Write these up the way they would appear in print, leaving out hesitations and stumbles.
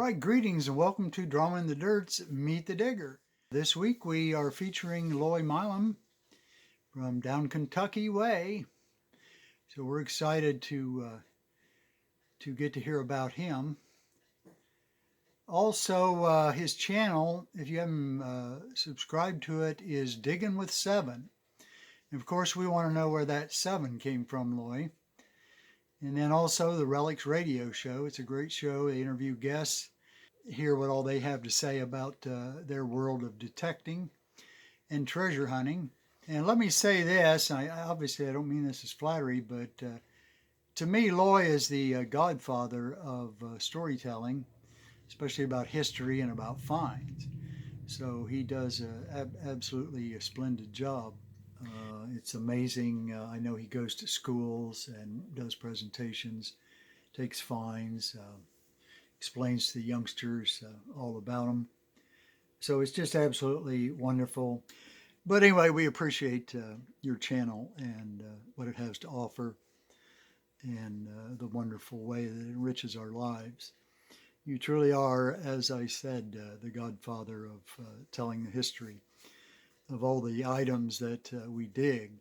right, greetings and welcome to Drama in the Dirt's Meet the Digger. This week we are featuring Milam from down Kentucky way. So we're excited to get to hear about him. Also, his channel, if you haven't subscribed to it, is Diggin with 7. And of course, we want to know where that 7 came from, Loy. And then also the RELICS radio show. It's a great show. They interview guests, hear what all they have to say about their world of detecting and treasure hunting. And let me say this, obviously I don't mean this as flattery, but to me, Loy is the godfather of storytelling, especially about history and about finds. So he does absolutely a splendid job. It's amazing. I know he goes to schools and does presentations, takes finds, explains to the youngsters all about them. So it's just absolutely wonderful. But anyway, we appreciate your channel and what it has to offer and the wonderful way that it enriches our lives. You truly are, as I said, the godfather of telling the history of all the items that we dig,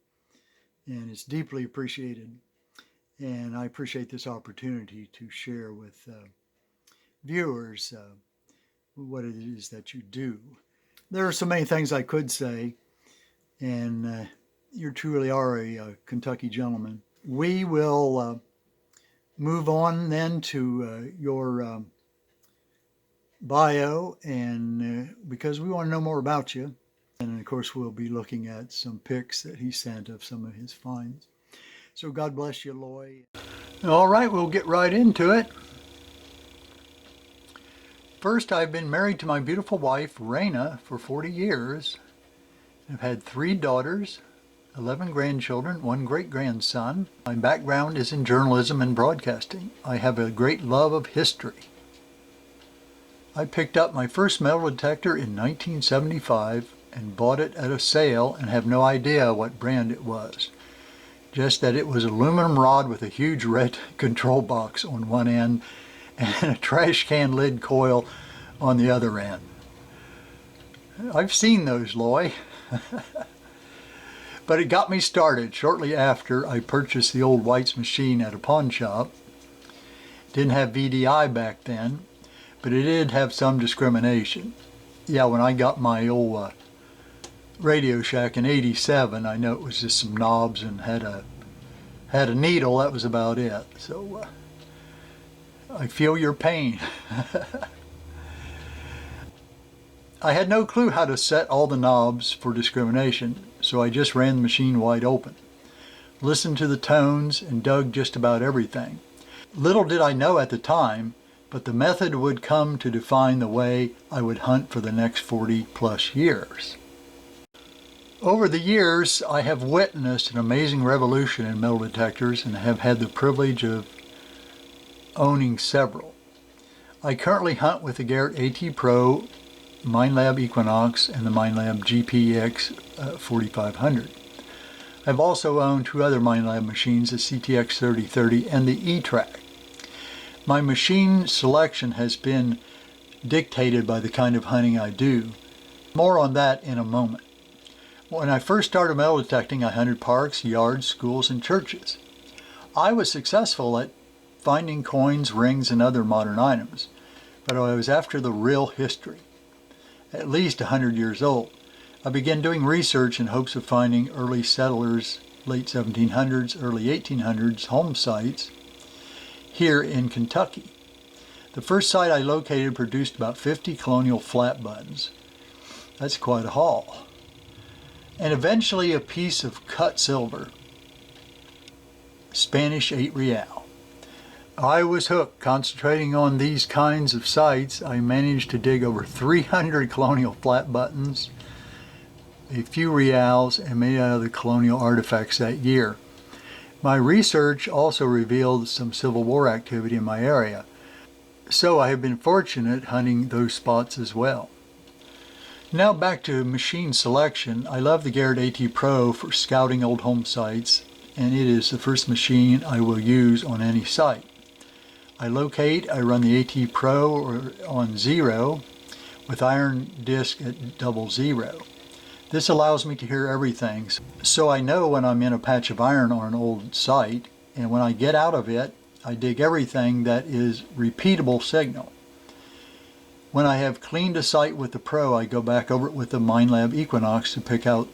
and it's deeply appreciated. And I appreciate this opportunity to share with viewers what it is that you do. There are so many things I could say, and you truly are a Kentucky gentleman. We will move on then to your bio, and because we want to know more about you. And of course, we'll be looking at some pics that he sent of some of his finds. So God bless you, Loy. All right, we'll get right into it. First, I've been married to my beautiful wife, Raina, for 40 years. I've had 3 daughters, 11 grandchildren, 1 great-grandson. My background is in journalism and broadcasting. I have a great love of history. I picked up my first metal detector in 1975 and bought it at a sale and have no idea what brand it was. Just that it was aluminum rod with a huge red control box on one end and a trash can lid coil on the other end. I've seen those, Loy. But it got me started shortly after I purchased the old White's machine at a pawn shop. Didn't have VDI back then, but it did have some discrimination. Yeah, when I got my old Radio Shack in '87, I know it was just some knobs and had a needle. That was about it. So I feel your pain. I had no clue how to set all the knobs for discrimination, so I just ran the machine wide open, listened to the tones, and dug just about everything. Little did I know at the time, but the method would come to define the way I would hunt for the next 40 plus years. Over the years, I have witnessed an amazing revolution in metal detectors and have had the privilege of owning several. I currently hunt with the Garrett AT Pro, Minelab Equinox, and the Minelab GPX 4500. I've also owned 2 other Minelab machines, the CTX 3030 and the E-Track. My machine selection has been dictated by the kind of hunting I do. More on that in a moment. When I first started metal detecting, I hunted parks, yards, schools, and churches. I was successful at finding coins, rings, and other modern items, but I was after the real history, at least 100 years old. I began doing research in hopes of finding early settlers, late 1700s, early 1800s home sites here in Kentucky. The first site I located produced about 50 colonial flat buttons. That's quite a haul. And eventually a piece of cut silver, Spanish 8 real. I was hooked. Concentrating on these kinds of sites, I managed to dig over 300 colonial flat buttons, a few reals, and many other colonial artifacts that year. My research also revealed some Civil War activity in my area, so I have been fortunate hunting those spots as well. Now back to machine selection. I love the Garrett AT Pro for scouting old home sites, and it is the first machine I will use on any site. I locate, I run the AT Pro or on 0 with iron disc at 00. This allows me to hear everything, so I know when I'm in a patch of iron on an old site, and when I get out of it, I dig everything that is repeatable signal. When I have cleaned a site with the Pro, I go back over it with the Milam Equinox to pick out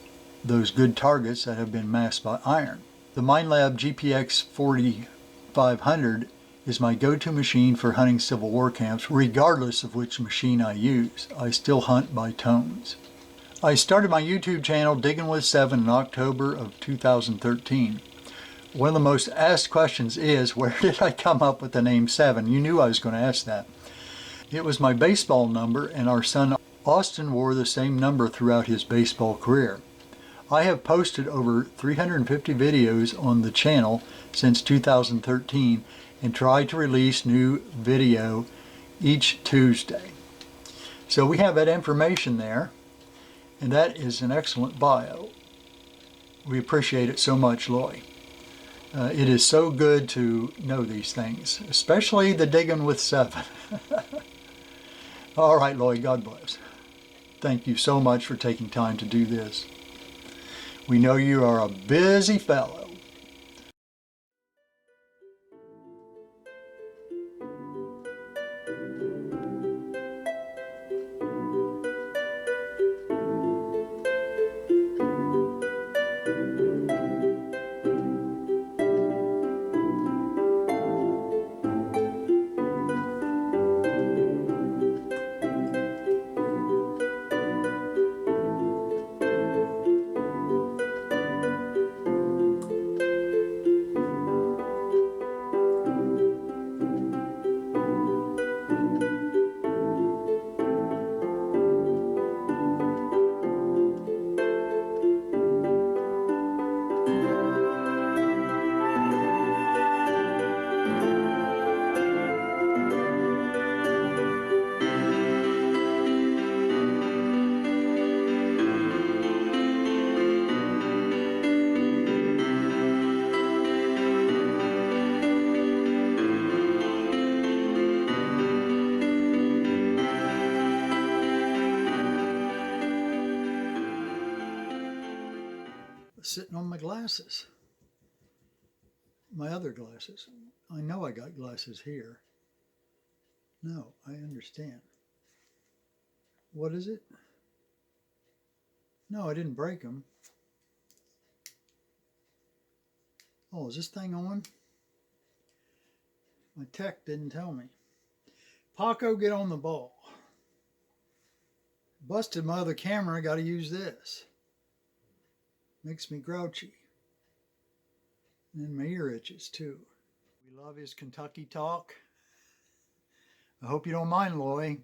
those good targets that have been masked by iron. The Milam GPX 4500 is my go-to machine for hunting Civil War camps, regardless of which machine I use. I still hunt by tones. I started my YouTube channel Diggin' with 7 in October of 2013. One of the most asked questions is, where did I come up with the name 7? You knew I was going to ask that. It was my baseball number, and our son Austin wore the same number throughout his baseball career. I have posted over 350 videos on the channel since 2013 and try to release new video each Tuesday. So we have that information there, and that is an excellent bio. We appreciate it so much, Loy. It is so good to know these things, especially the Diggin' with 7. All right, Loy, God bless. Thank you so much for taking time to do this. We know you are a busy fellow. Sitting on my glasses. My other glasses. I know I got glasses here. No, I understand. What is it? No, I didn't break them. Oh, is this thing on? My tech didn't tell me. Paco, get on the ball. Busted my other camera, got to use this. Makes me grouchy. And my ear itches too. We love his Kentucky talk. I hope you don't mind, Loy.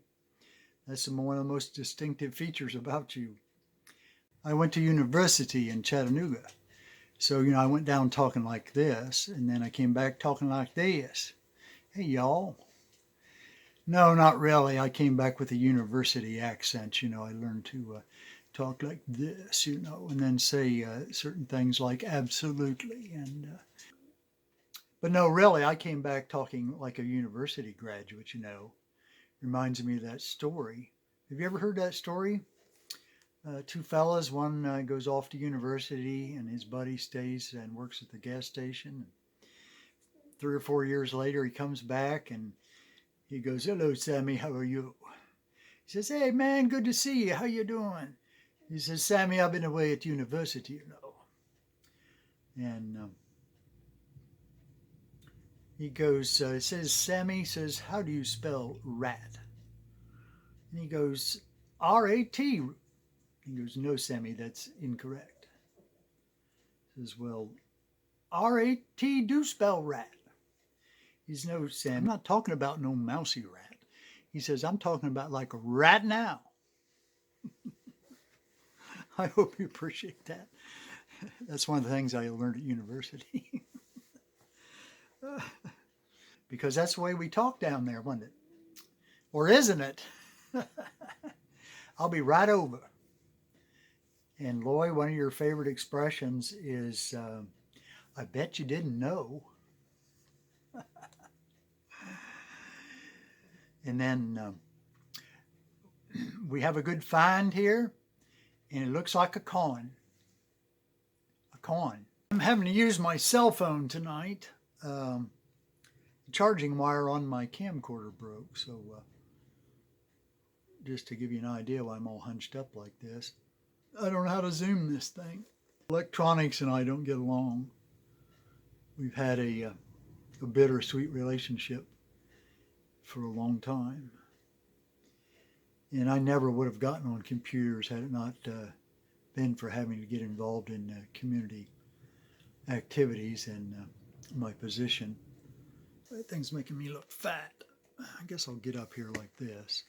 That's one of the most distinctive features about you. I went to university in Chattanooga. So, I went down talking like this, and then I came back talking like this. Hey, y'all. No, not really. I came back with a university accent. I learned to talk like this, and then say certain things like absolutely. But no, really, I came back talking like a university graduate, Reminds me of that story. Have you ever heard that story? Two fellas, one goes off to university and his buddy stays and works at the gas station. 3 or 4 years later, he comes back and he goes, "Hello, Sammy, how are you?" He says, "Hey, man, good to see you. How you doing?" He says, "Sammy, I've been away at university, And he goes, says, "Sammy," says, "how do you spell rat?" And he goes, R-A-T. He goes, "No, Sammy, that's incorrect." He says, "Well, R-A-T do spell rat." He says, "No, Sam, I'm not talking about no mousy rat." He says, "I'm talking about like a rat now." I hope you appreciate that. That's one of the things I learned at university. Because that's the way we talk down there, wasn't it? Or isn't it? I'll be right over. And Loy, one of your favorite expressions is, I bet you didn't know. And then we have a good find here, and it looks like a coin. A coin. I'm having to use my cell phone tonight. The charging wire on my camcorder broke, so just to give you an idea why I'm all hunched up like this. I don't know how to zoom this thing. Electronics and I don't get along. We've had a bittersweet relationship for a long time. And I never would have gotten on computers had it not been for having to get involved in community activities and my position. That thing's making me look fat. I guess I'll get up here like this.